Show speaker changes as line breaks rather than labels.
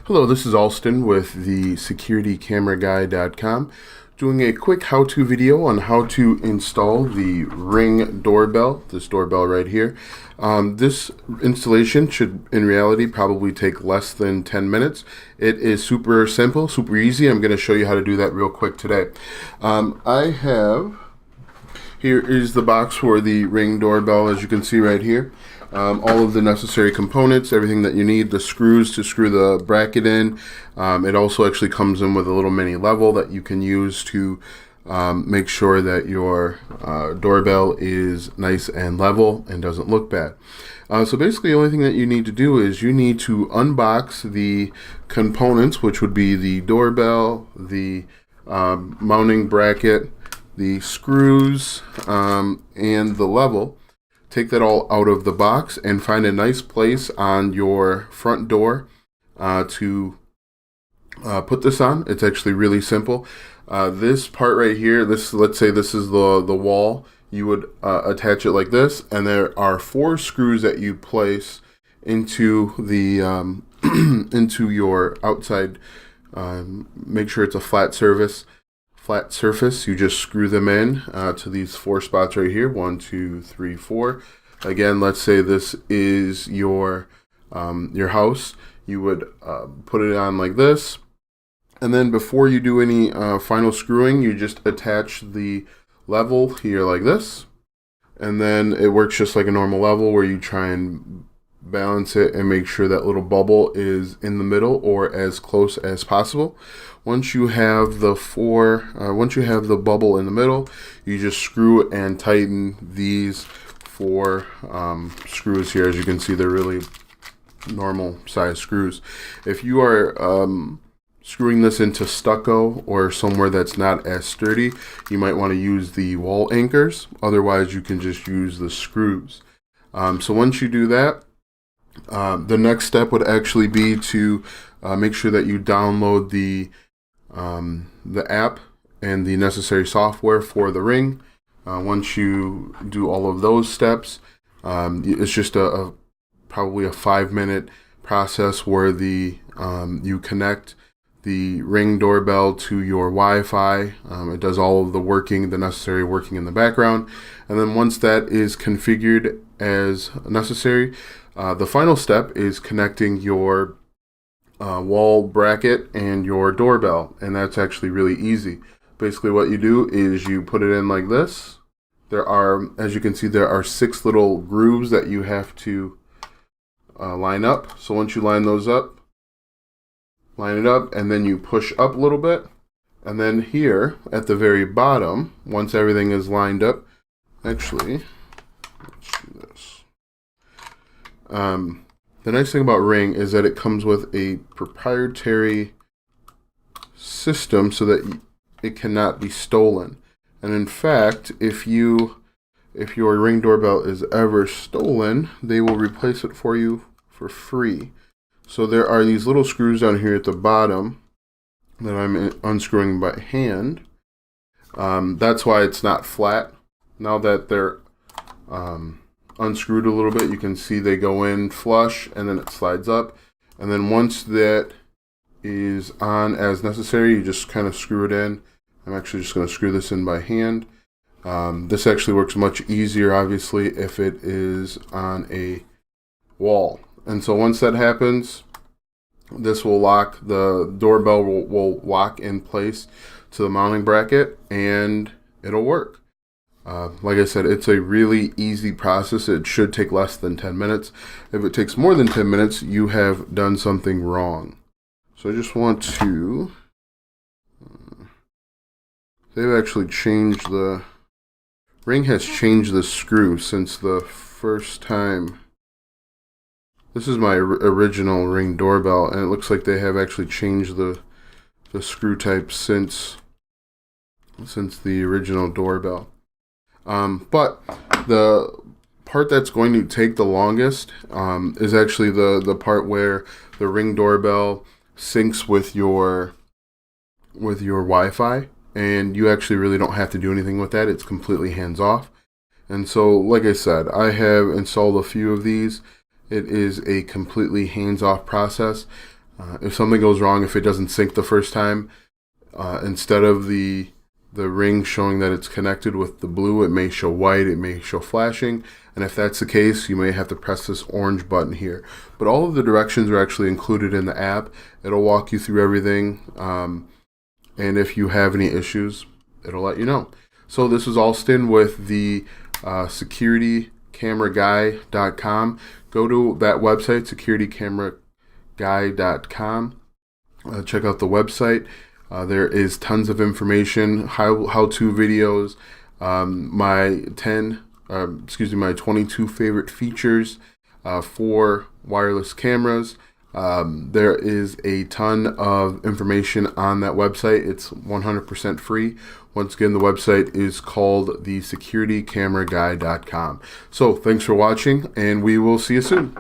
Hello, this is Alston with the securitycameraguy.com, doing a quick how-to video on how to install the Ring doorbell, this doorbell right here. This installation should in reality probably take less than 10 minutes. It is super simple, super easy. I'm going to show you how to do that real quick today. Here is the box for the Ring doorbell, as you can see right here. All of the necessary components, everything that you need, the screws to screw the bracket in. It also actually comes in with a little mini level that you can use to make sure that your doorbell is nice and level and doesn't look bad. So basically the only thing that you need to do is you need to unbox the components, which would be the doorbell, the mounting bracket, the screws, and the level. Take that all out of the box and find a nice place on your front door to put this on. It's actually really simple. This part right here, let's say this is the wall. You would attach it like this, and there are 4 screws that you place into the into your outside. Make sure it's a flat surface. You just screw them in to these 4 spots right here. 1, 2, 3, 4. Again, let's say this is your house. You would put it on like this, and then before you do any final screwing, you just attach the level here like this, and then it works just like a normal level where you try and balance it and make sure that little bubble is in the middle or as close as possible. Once you have the bubble in the middle, you just screw and tighten these 4 screws here. As you can see, they're really normal size screws. If you are screwing this into stucco or somewhere that's not as sturdy, you might want to use the wall anchors. Otherwise, you can just use the screws. So once you do that, the next step would actually be to make sure that you download the app and the necessary software for the Ring. Once you do all of those steps, it's just probably a 5-minute process where you connect the Ring doorbell to your Wi-Fi. It does all of the necessary working in the background, and then once that is configured as necessary, the final step is connecting your wall bracket and your doorbell, and that's actually really easy. Basically what you do is you put it in like this. As you can see, there are 6 little grooves that you have to line up. So once you line those up, line it up, and then you push up a little bit, and then here at the very bottom, once everything is lined up, actually, let's do this. The nice thing about Ring is that it comes with a proprietary system so that it cannot be stolen. And in fact, if your Ring doorbell is ever stolen, they will replace it for you for free. So there are these little screws down here at the bottom that I'm unscrewing by hand. That's why it's not flat. Now that they're unscrewed a little bit, you can see they go in flush and then it slides up, and then once that is on as necessary, you just kind of screw it in. I'm actually just going to screw this in by hand. This actually works much easier, obviously, if it is on a wall. And so once that happens, this will lock, the doorbell will lock in place to the mounting bracket, and it'll work. Like I said, it's a really easy process. It should take less than 10 minutes. If it takes more than 10 minutes, you have done something wrong. So I just want to... They've actually changed Ring has changed the screw since the first time. This is my original Ring doorbell, and it looks like they have actually changed the screw type since the original doorbell. But the part that's going to take the longest is actually the part where the Ring doorbell syncs with your Wi-Fi, and you actually really don't have to do anything with that. It's completely hands-off. And so, like I said, I have installed a few of these. It is a completely hands-off process. If something goes wrong, if it doesn't sync the first time, instead of the ring showing that it's connected with the blue, it may show white, it may show flashing, and if that's the case, you may have to press this orange button here. But all of the directions are actually included in the app. It'll walk you through everything, and if you have any issues, it'll let you know. So this is Alston with the securitycameraguy.com. Go to that website, securitycameraguy.com. Check out the website. There is tons of information, how-to videos, my 22 favorite features for wireless cameras. There is a ton of information on that website. It's 100% free. Once again, the website is called the securitycameraguy.com. So thanks for watching, and we will see you soon.